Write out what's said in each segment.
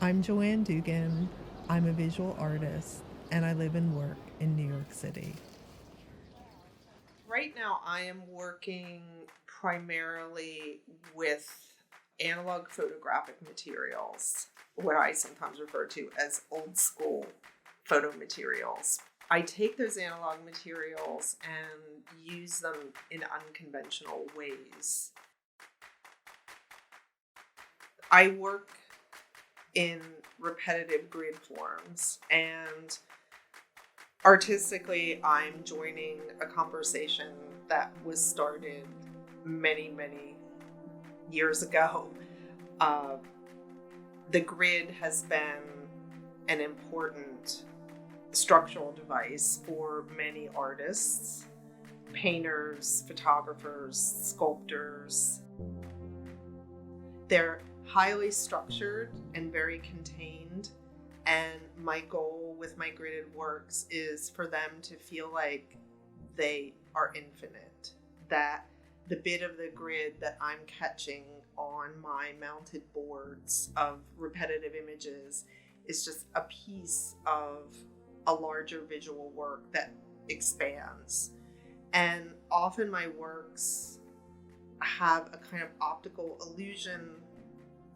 I'm Joanne Dugan. I'm a visual artist and I live and work in New York City. Right now, I am working primarily with analog photographic materials, what I sometimes refer to as old school photo materials. I take those analog materials and use them in unconventional ways. I work in repetitive grid forms, and artistically, I'm joining a conversation that was started many, many years ago. Uh, the grid has been an important structural device for many artists, painters, photographers, sculptors. They're highly structured and very contained. And my goal with my gridded works is for them to feel like they are infinite, that the bit of the grid that I'm catching on my mounted boards of repetitive images is just a piece of a larger visual work that expands. And often my works have a kind of optical illusion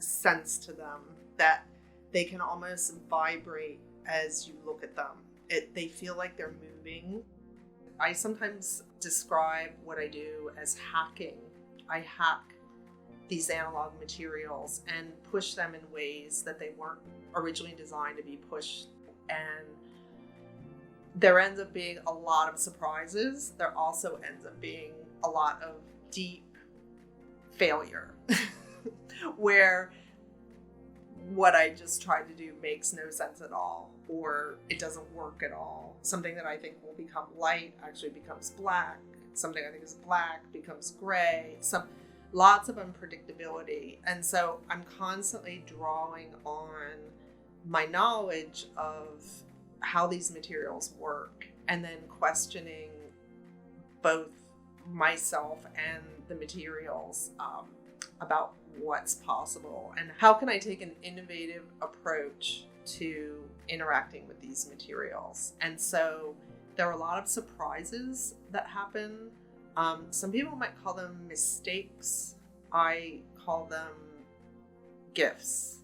sense to them that they can almost vibrate as you look at them. They feel like they're moving. I sometimes describe what I do as hacking. I hack these analog materials and push them in ways that they weren't originally designed to be pushed. And there ends up being a lot of surprises. There also ends up being a lot of deep failure where what I just tried to do makes no sense at all, or it doesn't work at all. Something that I think will become light actually becomes black. Something I think is black becomes gray. Lots of unpredictability. And so I'm constantly drawing on my knowledge of how these materials work and then questioning both myself and the materials about what's possible and how can I take an innovative approach to interacting with these materials. And so there are a lot of surprises that happen. Some people might call them mistakes. I call them gifts.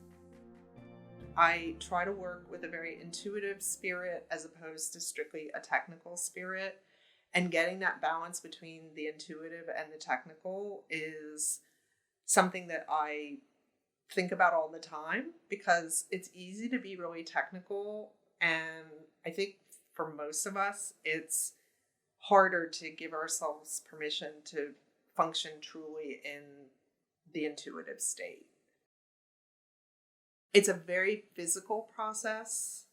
I try to work with a very intuitive spirit as opposed to strictly a technical spirit. And getting that balance between the intuitive and the technical is something that I think about all the time because it's easy to be really technical. And I think for most of us, it's harder to give ourselves permission to function truly in the intuitive state. It's a very physical process.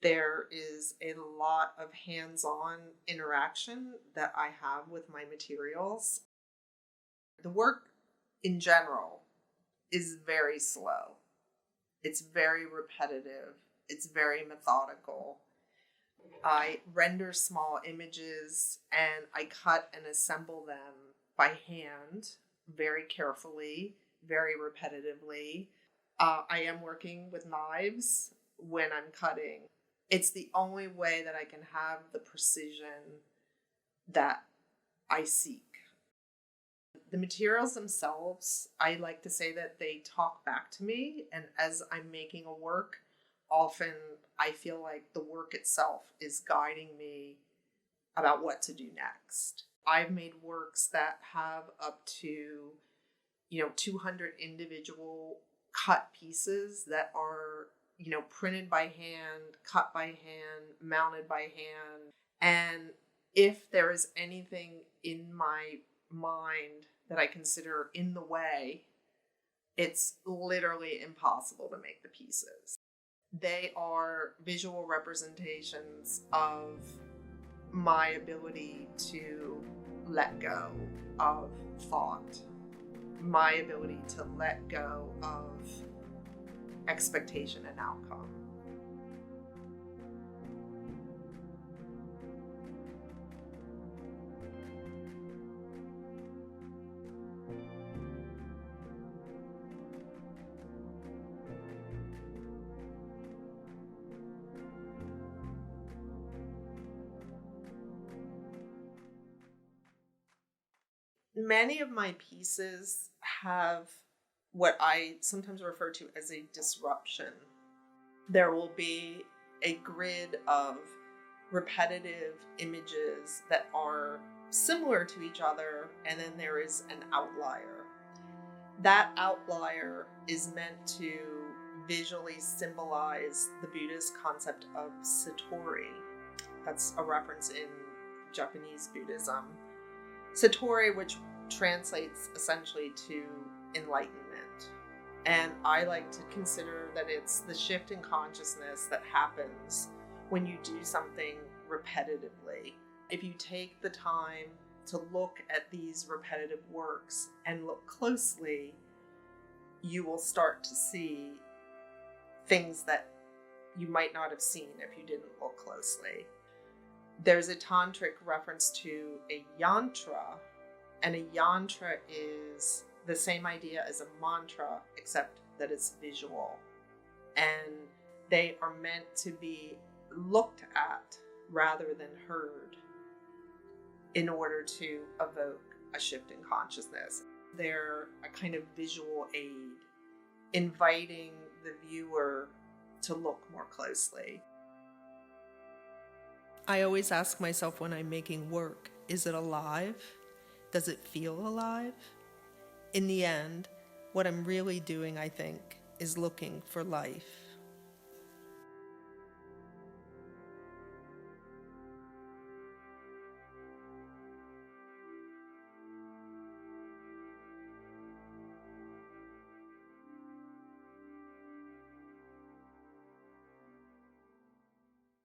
There is a lot of hands-on interaction that I have with my materials. The work in general is very slow. It's very repetitive. It's very methodical. I render small images and I cut and assemble them by hand very carefully, very repetitively. I am working with knives when I'm cutting. It's the only way that I can have the precision that I seek. The materials themselves, I like to say that they talk back to me. And as I'm making a work, often I feel like the work itself is guiding me about what to do next. I've made works that have up to, 200 individual cut pieces that are, printed by hand, cut by hand, mounted by hand. And if there is anything in my mind that I consider in the way, it's literally impossible to make the pieces. They are visual representations of my ability to let go of thought, my ability to let go of expectation and outcome. Many of my pieces have what I sometimes refer to as a disruption. There will be a grid of repetitive images that are similar to each other, and then there is an outlier. That outlier is meant to visually symbolize the Buddhist concept of satori. That's a reference in Japanese Buddhism. Satori, which translates essentially to enlightenment. And I like to consider that it's the shift in consciousness that happens when you do something repetitively. If you take the time to look at these repetitive works and look closely, you will start to see things that you might not have seen if you didn't look closely. There's a tantric reference to a yantra, and a yantra is the same idea as a mantra, except that it's visual. And they are meant to be looked at rather than heard in order to evoke a shift in consciousness. They're a kind of visual aid, inviting the viewer to look more closely. I always ask myself when I'm making work, is it alive? Does it feel alive? In the end, what I'm really doing, I think, is looking for life.